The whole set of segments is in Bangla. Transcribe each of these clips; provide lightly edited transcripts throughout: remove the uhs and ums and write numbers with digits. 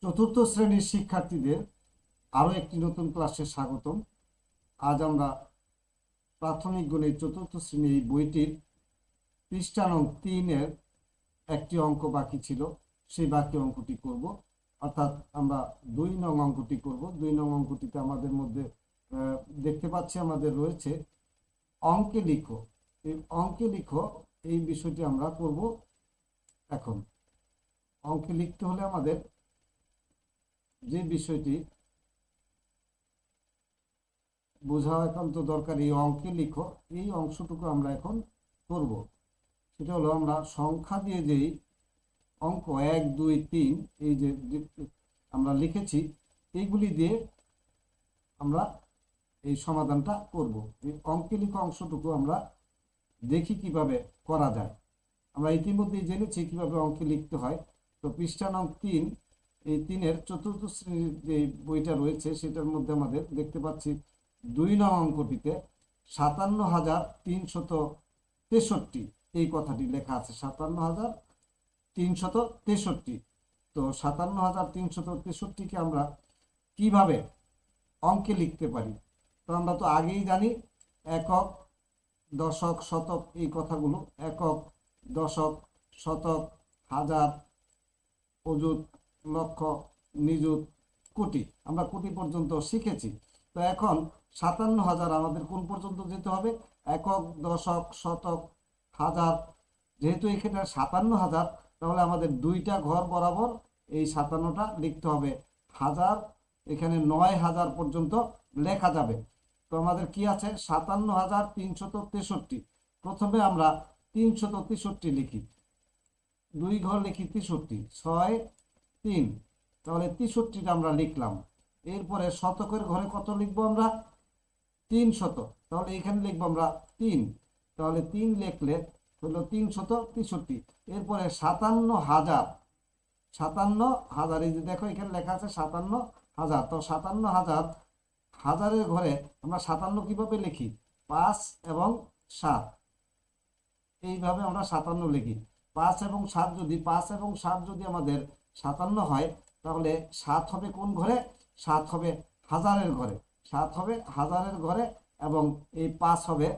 চতুর্থ শ্রেণীর শিক্ষার্থীদের আরও একটি নতুন ক্লাসে স্বাগতম। আজ আমরা প্রাথমিক গণিত চতুর্থ শ্রেণীর এই বইটির পৃষ্ঠা নং 3-এর একটি অঙ্ক বাকি ছিল, সেই বাকি অঙ্কটি করব। অর্থাৎ আমরা 2 নং অঙ্কটি করব। 2 নং অঙ্কটিতে আমাদের মধ্যে দেখতে পাচ্ছি আমাদের রয়েছে অঙ্কে লিখো। এই অঙ্কে লিখো এই বিষয়টি আমরা করব। এখন অঙ্কে লিখতে হলে আমাদের যে বিষয়টি বোঝা একান্ত দরকার, এই অঙ্কে লিখো এই অংশটুকু আমরা এখন করব। সেটা হলো আমরা সংখ্যা দিয়ে যেই অঙ্ক 1, 2, 3 এই যে আমরা লিখেছি এইগুলি দিয়ে আমরা এই সমাধানটা করব। এই অঙ্কে লিখো অংশটুকু আমরা দেখি কিভাবে করা যায়। আমরা ইতিমধ্যেই জেনেছি কিভাবে অঙ্কে লিখতে হয়। তো পৃষ্ঠা নং 3, এই 3-এর চতুর্থ শ্রেণীর যে বইটা রয়েছে সেটার মধ্যে আমাদের দেখতে পাচ্ছি 2 নং অঙ্কটিতে 57,363 এই কথাটি লেখা আছে। 57,363। তো 57,363কে আমরা কিভাবে অঙ্কে লিখতে পারি? তো আমরা তো আগেই জানি একক, দশক, শতক এই কথাগুলো। একক, দশক, শতক, হাজার, অযুত, লক্ষ, নিযুত, কোটি। আমরা কোটি পর্যন্ত শিখেছি। তো এখন 57,000 আমাদের কোন পর্যন্ত যেতে হবে? একক, দশক, শতক, হাজার। যেহেতু এখানে 57,000, তাহলে আমাদের 2টা ঘর বরাবর এই 57টা লিখতে হবে। হাজার এখানে 9,000 পর্যন্ত লেখা যাবে। তো আমাদের কি আছে? 57,363। প্রথমে আমরা 363 লিখি, 2 ঘর লিখি 63, 6, 3, তাহলে 63টা আমরা লিখলাম। এরপরে শতকের ঘরে কত লিখবো আমরা? 300। তাহলে এখানে লিখবো আমরা 3, তাহলে 3 লিখলে হলো 363। এরপরে 57,000, 57,000 এই যে দেখো এখানে লেখা আছে 57,000। তো 57,000 হাজারের ঘরে আমরা 57 কিভাবে লিখি? 5 এবং 7, এইভাবে আমরা 57 লিখি। 5 এবং 7 যদি আমাদের 57 হয়, তাহলে 7 হবে কোন ঘরে? 7 হবে হাজারের ঘরে। 7 হবে হাজারের ঘরে এবং এই 5 হবে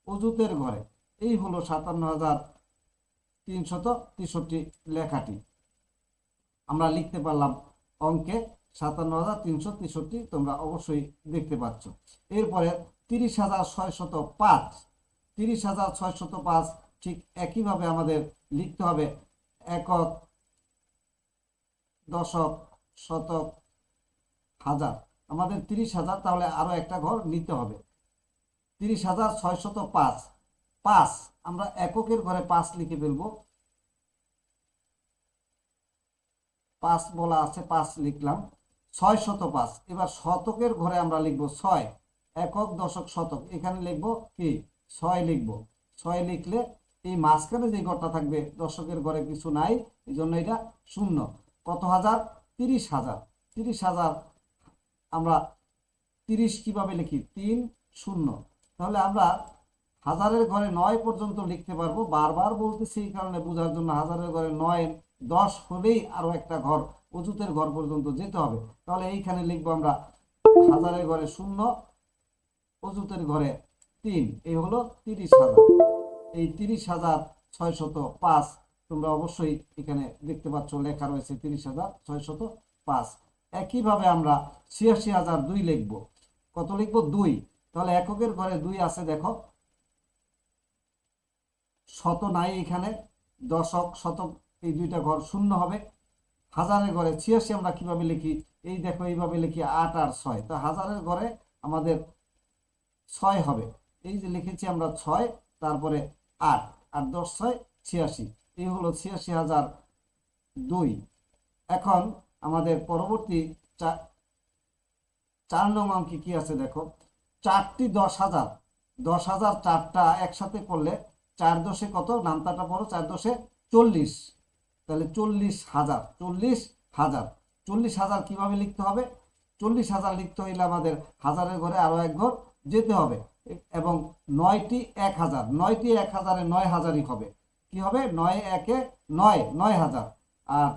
অযুতের ঘরে। এই হলো 57,363 লেখাটি আমরা লিখতে পারলাম অঙ্কে। 57,363 তোমরা অবশ্যই দেখতে পাচ্ছ। এরপরে 30,605, 30,605 ঠিক একইভাবে আমাদের লিখতে হবে। একক, দশক, শতক, হাজার। আমাদের 30,000, তাহলে আরো একটা ঘর নিতে হবে। 30,605, 5 আমরা এককের ঘরে 5 লিখে ফেলবো। 5 বলা আছে, 5 লিখলাম। 605, এবার শতকের ঘরে আমরা লিখবো 6। একক, দশক, শতক, এখানে লিখবো কি? 6 লিখবো। 6 লিখলে এই মাঝখানে যে ঘরটা থাকবে দশকের ঘরে কিছু নাই, এই জন্য এটা শূন্য। কত হাজার? 30,000। 30,000 আমরা 30 কিভাবে লিখি? 3, 0। তাহলে আমরা হাজারের ঘরে 9 পর্যন্ত লিখতে পারবো। বারবার বলতেছি এই কারণে বোঝার জন্য, হাজারের ঘরে 9, 10 হলেই আরো একটা ঘর অযুতের ঘর পর্যন্ত যেতে হবে। তাহলে এইখানে লিখবো আমরা হাজারের ঘরে 0, অযুতের ঘরে 3, এই হলো 30,000। এই 30,605 তোমরা অবশ্যই এখানে দেখতে পাচ্ছ লেখা রয়েছে 30,605। একইভাবে আমরা 86,002 লিখবো। কত লিখবো? 2। তাহলে এককের ঘরে 2 আছে, দেখো শত নাই এখানে, দশক, শতক এই 2টা ঘর শূন্য হবে। হাজারের ঘরে 86 আমরা কিভাবে লিখি? এই দেখো এইভাবে লিখি, 8 আর 6। তো হাজারের ঘরে আমাদের 6 হবে। এই যে লিখেছি আমরা 6, তারপরে 8 আর 10, 6, 86। এই হলো 86,002। এখন আমাদের পরবর্তী 4 নং অঙ্কে কি আছে দেখো, 4টি 10,000, 10,000 4টা একসাথে করলে 4 10 কত? নামতাটা পড়ো, 4 10 40। তাহলে 40,000, 40,000। 40,000 কিভাবে লিখতে হবে? 40,000 লিখতে হইলে আমাদের হাজারের ঘরে আরো এক ঘর যেতে হবে এবং 9টি 1,000, 9টি 1,000-এ 9,000ই হবে। কি হবে? 9 একে 9, 9,000। আর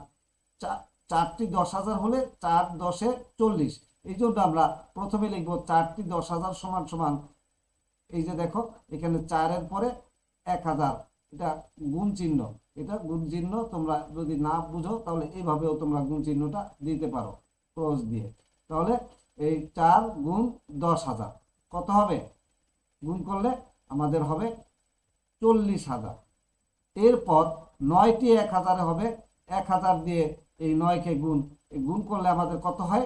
4টি 10,000 হলে 4 10 40। এই জন্য আমরা প্রথমে লিখবো 4টি 10,000 সমান সমান, এই যে দেখো এখানে 4-এর পরে 1,000, এটা গুণ চিহ্ন, এটা গুণ চিহ্ন। তোমরা যদি না বুঝো তাহলে এইভাবেও তোমরা গুণ চিহ্নটা দিতে পারো ক্রস দিয়ে। তাহলে এই 4 গুণ 10,000 কত হবে? গুণ করলে আমাদের হবে 40,000। এরপর 9টি 1,000 হবে, 1,000 দিয়ে এই 9কে গুণ, এই গুণ করলে আমাদের কত হয়?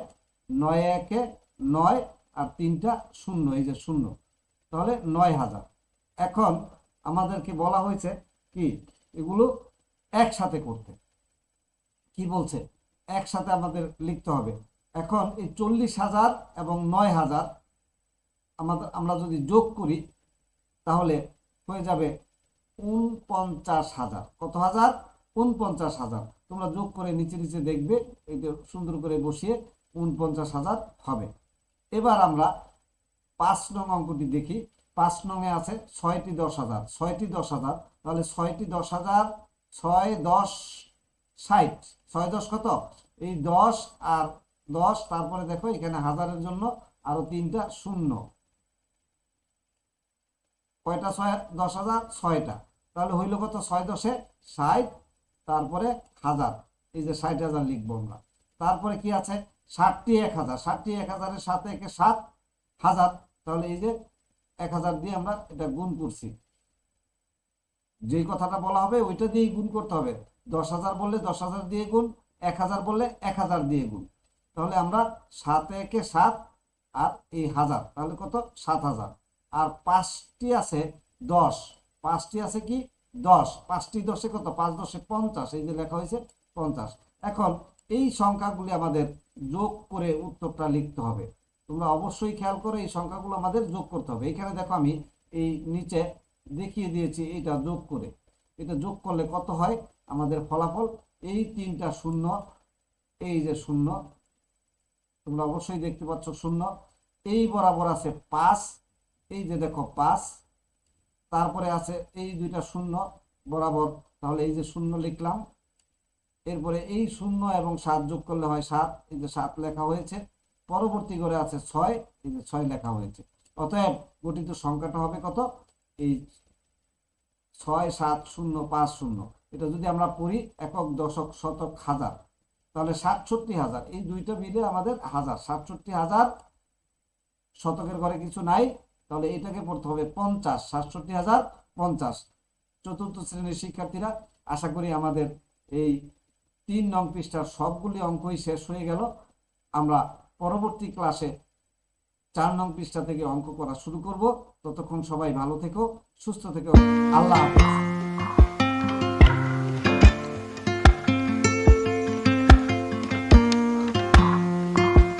9 1 9 আর 3টা 0, এই যে 0, তাহলে 9,000। এখন আমাদেরকে বলা হয়েছে কি এগুলো একসাথে করতে, কি বলছে একসাথে আমাদের লিখতে হবে। এখন এই 40,000 এবং 9,000 আমরা যদি যোগ করি তাহলে হয়ে যাবে 49,000। কত হাজার? 49,000। তোমরা যোগ করে নিচে নিচে দেখবে, এটা সুন্দর করে বসিয়ে 49,000 হবে। এবার আমরা 5 নং অঙ্কটি দেখি। 5 নংয়ে আছে 6টি 10,000, 6টি 10,000, তাহলে 6টি 10,000, 6 10 60, 6 10 কত? এই 10 আর 10, তারপরে দেখো এখানে হাজারের জন্য আরো 3টা 0, কয়টা? 10,000, 6টা, তাহলে হইল কত? 6 10 60, তারপরে 1000, এই যে 60,000 লিখবো আমরা। তারপরে কি আছে? 60টি 1,000, 60টি 1,000-এর সাথে 7,000, তাহলে এই যে 1,000 দিয়ে আমরা এটা গুণ করছি, যেই কথাটা বলা হবে ওইটা দিয়েই গুণ করতে হবে। 10,000 বললে 10,000 দিয়ে গুণ, 1,000 বললে 1,000 দিয়ে গুণ। তাহলে আমরা 7 1 7 আর এই 1000, তাহলে কত? 7,000। আর 5টি আছে 10, 5টি আছে কি 10, 5টি 10-এ কত? 5 10 50, এই যে লেখা হয়েছে 50। এখন এই সংখ্যাগুলি আমাদের যোগ করে উত্তরটা লিখতে হবে। তোমরা অবশ্যই খেয়াল করো, এই সংখ্যাগুলো আমাদের যোগ করতে হবে। এখানে দেখো আমি এই নিচে দেখিয়ে দিয়েছি, এইটা যোগ করে, এটা যোগ করলে কত হয় আমাদের ফলাফল? এই 3টা 0, এই যে 0, তোমরা অবশ্যই দেখতে পাচ্ছ 0, এই বরাবর আছে 5, এই যে দেখো 5, তারপরে আছে এই 2টা 0 বরাবর, তাহলে এই যে 0 লিখলাম। এরপরে এই 0 এবং 7 যোগ করলে হয় 7, এই যে 7 লেখা হয়েছে। পরবর্তী করে আছে 6, এই যে 6 লেখা হয়েছে। অতএব গঠিত সংখ্যাটা হবে কত? এই 6 7 0 5 0। এটা যদি আমরা পড়ি একক দশক শতক হাজার, তাহলে 67,000, এই দুইটা মিলে আমাদের হাজার, 67,000। শতকের ঘরে কিছু নাই, তাহলে এটাকে পড়তে হবে 50, 67,050। চতুর্থ শ্রেণীর শিক্ষার্থীরা, আশা করি আমাদের এই 3 নং পৃষ্ঠার সবগুলি অঙ্কই শেষ হয়ে গেল। আমরা পরবর্তী ক্লাসে 4 নং পৃষ্ঠা থেকে অঙ্ক করা শুরু করব। ততক্ষণ সবাই ভালো থেকো, সুস্থ থেকো। আল্লাহ হাফেজ।